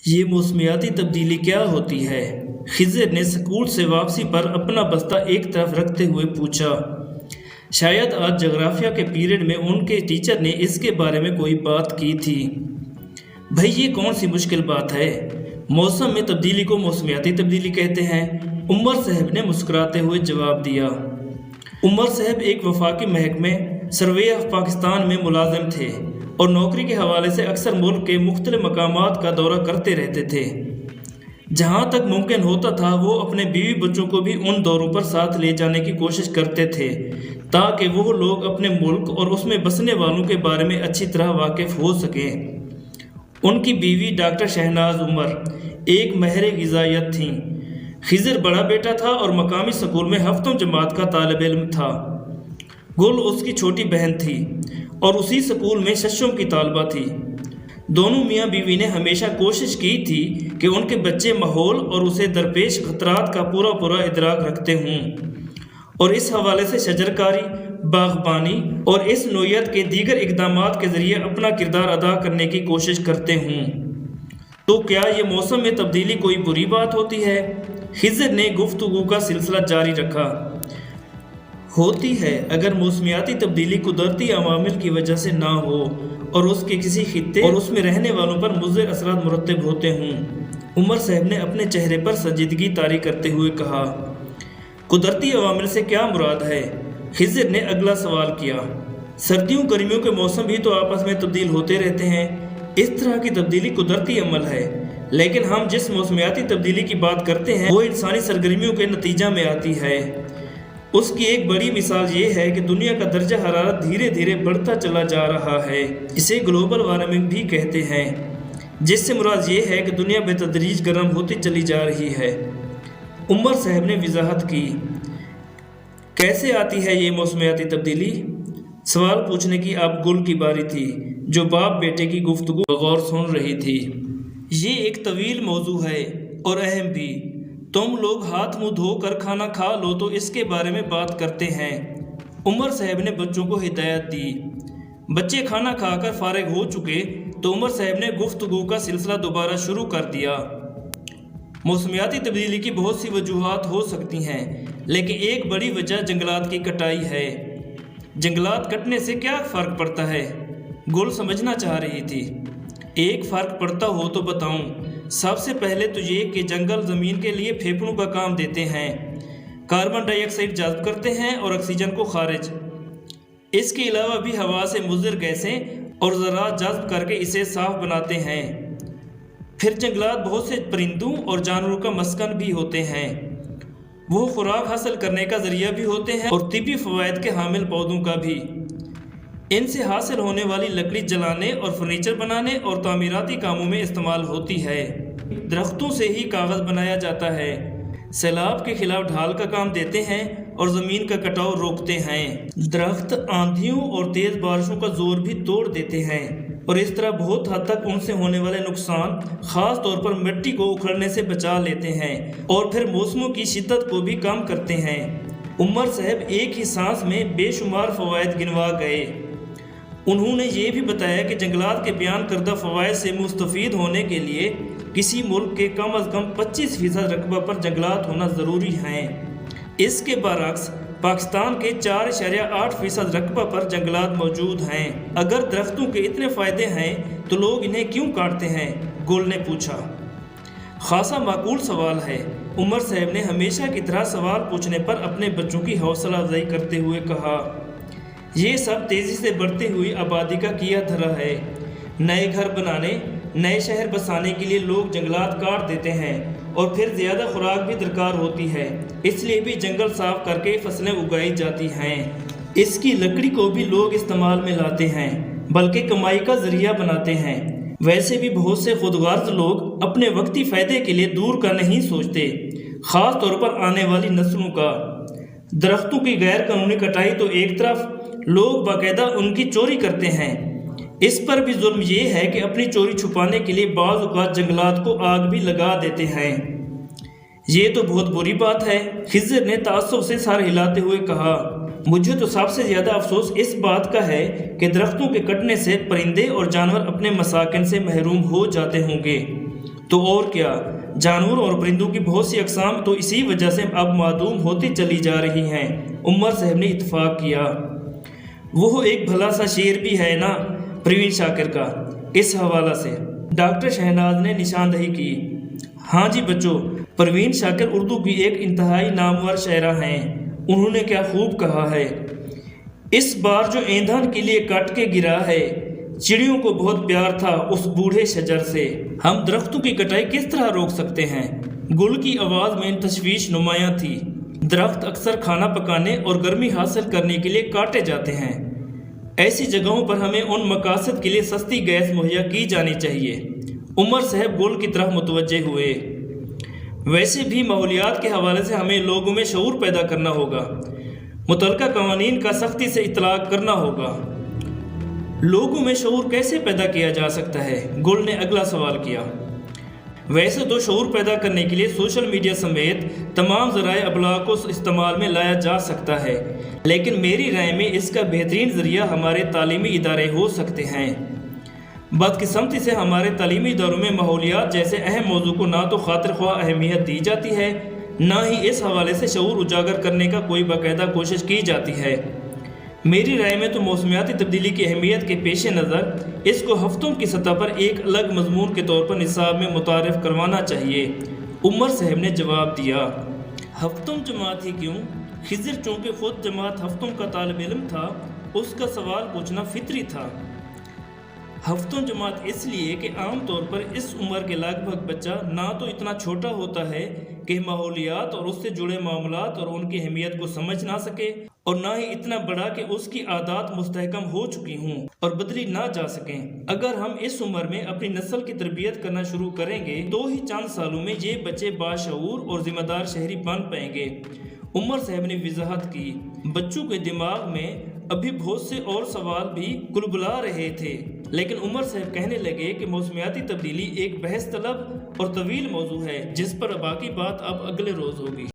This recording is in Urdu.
یہ موسمیاتی تبدیلی کیا ہوتی ہے؟ خضر نے اسکول سے واپسی پر اپنا بستہ ایک طرف رکھتے ہوئے پوچھا۔ شاید آج جغرافیہ کے پیریڈ میں ان کے ٹیچر نے اس کے بارے میں کوئی بات کی تھی۔ بھئی یہ کون سی مشکل بات ہے؟ موسم میں تبدیلی کو موسمیاتی تبدیلی کہتے ہیں، عمر صاحب نے مسکراتے ہوئے جواب دیا۔ عمر صاحب ایک وفاقی محکمے سروے آف پاکستان میں ملازم تھے اور نوکری کے حوالے سے اکثر ملک کے مختلف مقامات کا دورہ کرتے رہتے تھے۔ جہاں تک ممکن ہوتا تھا وہ اپنے بیوی بچوں کو بھی ان دوروں پر ساتھ لے جانے کی کوشش کرتے تھے تاکہ وہ لوگ اپنے ملک اور اس میں بسنے والوں کے بارے میں اچھی طرح واقف ہو سکیں۔ ان کی بیوی ڈاکٹر شہناز عمر ایک ماہر غذائیت تھیں۔ خضر بڑا بیٹا تھا اور مقامی سکول میں ہفتم جماعت کا طالب علم تھا۔ گل اس کی چھوٹی بہن تھی اور اسی سکول میں ششم کی طالبہ تھی۔ دونوں میاں بیوی نے ہمیشہ کوشش کی تھی کہ ان کے بچے ماحول اور اسے درپیش خطرات کا پورا ادراک رکھتے ہوں اور اس حوالے سے شجرکاری، باغبانی اور اس نوعیت کے دیگر اقدامات کے ذریعے اپنا کردار ادا کرنے کی کوشش کرتے ہوں۔ تو کیا یہ موسم میں تبدیلی کوئی بری بات ہوتی ہے؟ خضر نے گفتگو کا سلسلہ جاری رکھا۔ ہوتی ہے اگر موسمیاتی تبدیلی قدرتی عوامل کی وجہ سے نہ ہو اور اس کے کسی خطے اور اس میں رہنے والوں پر مضر اثرات مرتب ہوتے ہوں۔ عمر صاحب نے اپنے چہرے پر سنجیدگی طاری کرتے ہوئے کہا۔ قدرتی عوامل سے کیا مراد ہے؟ خضر نے اگلا سوال کیا۔ سردیوں گرمیوں کے موسم بھی تو آپس میں تبدیل ہوتے رہتے ہیں۔ اس طرح کی تبدیلی قدرتی عمل ہے، لیکن ہم جس موسمیاتی تبدیلی کی بات کرتے ہیں وہ انسانی سرگرمیوں کے نتیجہ میں آتی ہے۔ اس کی ایک بڑی مثال یہ ہے کہ دنیا کا درجہ حرارت دھیرے دھیرے بڑھتا چلا جا رہا ہے۔ اسے گلوبل وارمنگ بھی کہتے ہیں، جس سے مراد یہ ہے کہ دنیا بتدریج گرم ہوتی چلی جا رہی ہے۔ عمر صاحب نے وضاحت کی۔ کیسے آتی ہے یہ موسمیاتی تبدیلی؟ سوال پوچھنے کی اب گل کی باری تھی، جو باپ بیٹے کی گفتگو بغور سن رہی تھی۔ یہ ایک طویل موضوع ہے اور اہم بھی۔ تم لوگ ہاتھ منہ دھو کر کھانا کھا لو تو اس کے بارے میں بات کرتے ہیں۔ عمر صاحب نے بچوں کو ہدایت دی۔ بچے کھانا کھا کر فارغ ہو چکے تو عمر صاحب نے گفتگو کا سلسلہ دوبارہ شروع کر دیا۔ موسمیاتی تبدیلی کی بہت سی وجوہات ہو سکتی ہیں، لیکن ایک بڑی وجہ جنگلات کی کٹائی ہے۔ جنگلات کٹنے سے کیا فرق پڑتا ہے؟ گل سمجھنا چاہ رہی تھی۔ ایک فرق پڑتا ہو تو بتاؤں۔ سب سے پہلے تو یہ کہ جنگل زمین کے لیے پھیپھڑوں کا کام دیتے ہیں، کاربن ڈائی آکسائڈ جذب کرتے ہیں اور آکسیجن کو خارج۔ اس کے علاوہ بھی ہوا سے مضر گیسیں اور ذرات جذب کر کے اسے صاف بناتے ہیں۔ پھر جنگلات بہت سے پرندوں اور جانوروں کا مسکن بھی ہوتے ہیں۔ وہ خوراک حاصل کرنے کا ذریعہ بھی ہوتے ہیں اور طبی فوائد کے حامل پودوں کا بھی۔ ان سے حاصل ہونے والی لکڑی جلانے اور فرنیچر بنانے اور تعمیراتی کاموں میں استعمال ہوتی ہے۔ درختوں سے ہی کاغذ بنایا جاتا ہے۔ سیلاب کے خلاف ڈھال کا کام دیتے ہیں اور زمین کا کٹاؤ روکتے ہیں۔ درخت آندھیوں اور تیز بارشوں کا زور بھی توڑ دیتے ہیں اور اس طرح بہت حد تک ان سے ہونے والے نقصان، خاص طور پر مٹی کو اکھڑنے سے بچا لیتے ہیں اور پھر موسموں کی شدت کو بھی کم کرتے ہیں۔ عمر صاحب ایک ہی سانس میں بے شمار فوائد گنوا گئے۔ انہوں نے یہ بھی بتایا کہ جنگلات کے بیان کردہ فوائد سے مستفید ہونے کے لیے کسی ملک کے کم از کم 25% رقبہ پر جنگلات ہونا ضروری ہیں۔ اس کے برعکس پاکستان کے 4.8% رقبہ پر جنگلات موجود ہیں۔ اگر درختوں کے اتنے فائدے ہیں تو لوگ انہیں کیوں کاٹتے ہیں؟ گل نے پوچھا۔ خاصا معقول سوال ہے۔ عمر صاحب نے ہمیشہ کی طرح سوال پوچھنے پر اپنے بچوں کی حوصلہ افزائی کرتے ہوئے کہا۔ یہ سب تیزی سے بڑھتی ہوئی آبادی کا کیا دھرا ہے۔ نئے گھر بنانے، نئے شہر بسانے کے لیے لوگ جنگلات کاٹ دیتے ہیں اور پھر زیادہ خوراک بھی درکار ہوتی ہے، اس لیے بھی جنگل صاف کر کے فصلیں اگائی جاتی ہیں۔ اس کی لکڑی کو بھی لوگ استعمال میں لاتے ہیں، بلکہ کمائی کا ذریعہ بناتے ہیں۔ ویسے بھی بہت سے خود غرض لوگ اپنے وقتی فائدے کے لیے دور کا نہیں سوچتے، خاص طور پر آنے والی نسلوں کا۔ درختوں کی غیر قانونی کٹائی تو ایک طرف، لوگ باقاعدہ ان کی چوری کرتے ہیں۔ اس پر بھی ظلم یہ ہے کہ اپنی چوری چھپانے کے لیے بعض اوقات جنگلات کو آگ بھی لگا دیتے ہیں۔ یہ تو بہت بری بات ہے، خضر نے تعصب سے سر ہلاتے ہوئے کہا۔ مجھے تو سب سے زیادہ افسوس اس بات کا ہے کہ درختوں کے کٹنے سے پرندے اور جانور اپنے مساکن سے محروم ہو جاتے ہوں گے۔ تو اور کیا، جانوروں اور پرندوں کی بہت سی اقسام تو اسی وجہ سے اب معدوم ہوتی چلی جا رہی ہیں۔ عمر صاحب نے اتفاق کیا۔ وہ ایک بھلا سا شعر بھی ہے نا پروین شاکر کا، اس حوالہ سے ڈاکٹر شہناز نے نشاندہی کی۔ ہاں جی بچوں، پروین شاکر اردو کی ایک انتہائی نامور شاعرہ ہیں۔ انہوں نے کیا خوب کہا ہے، اس بار جو ایندھن کے لیے کٹ کے گرا ہے، چڑیوں کو بہت پیار تھا اس بوڑھے شجر سے۔ ہم درختوں کی کٹائی کس طرح روک سکتے ہیں؟ گل کی آواز میں تشویش نمایاں تھی۔ درخت اکثر کھانا پکانے اور گرمی حاصل کرنے کے لیے کاٹے جاتے ہیں۔ ایسی جگہوں پر ہمیں ان مقاصد کے لیے سستی گیس مہیا کی جانی چاہیے۔ عمر صاحب گل کی طرف متوجہ ہوئے۔ ویسے بھی ماحولیات کے حوالے سے ہمیں لوگوں میں شعور پیدا کرنا ہوگا، متعلقہ قوانین کا سختی سے اطلاق کرنا ہوگا۔ لوگوں میں شعور کیسے پیدا کیا جا سکتا ہے؟ گل نے اگلا سوال کیا۔ ویسے تو شعور پیدا کرنے کے لیے سوشل میڈیا سمیت تمام ذرائع ابلاغ کو استعمال میں لایا جا سکتا ہے، لیکن میری رائے میں اس کا بہترین ذریعہ ہمارے تعلیمی ادارے ہو سکتے ہیں۔ بدقسمتی سے ہمارے تعلیمی اداروں میں ماحولیات جیسے اہم موضوع کو نہ تو خاطر خواہ اہمیت دی جاتی ہے، نہ ہی اس حوالے سے شعور اجاگر کرنے کا کوئی باقاعدہ کوشش کی جاتی ہے۔ میری رائے میں تو موسمیاتی تبدیلی کی اہمیت کے پیش نظر اس کو ہفتوں کی سطح پر ایک الگ مضمون کے طور پر نصاب میں متعارف کروانا چاہیے۔ عمر صاحب نے جواب دیا۔ ہفتوں جماعت ہی کیوں؟ خضر چونکہ خود جماعت ہفتوں کا طالب علم تھا، اس کا سوال پوچھنا فطری تھا۔ ہفتوں جماعت اس لیے کہ عام طور پر اس عمر کے لگ بھگ بچہ نہ تو اتنا چھوٹا ہوتا ہے کہ ماحولیات اور اس سے جڑے معاملات اور ان کی اہمیت کو سمجھ نہ سکے، اور نہ ہی اتنا بڑا کہ اس کی عادات مستحکم ہو چکی ہوں اور بدلی نہ جا سکیں۔ اگر ہم اس عمر میں اپنی نسل کی تربیت کرنا شروع کریں گے تو ہی چند سالوں میں یہ بچے باشعور اور ذمہ دار شہری بن پائیں گے۔ عمر صاحب نے وضاحت کی۔ بچوں کے دماغ میں ابھی بہت سے اور سوال بھی کلبلا رہے تھے، لیکن عمر صاحب کہنے لگے کہ موسمیاتی تبدیلی ایک بحث طلب اور طویل موضوع ہے جس پر باقی بات اب اگلے روز ہوگی۔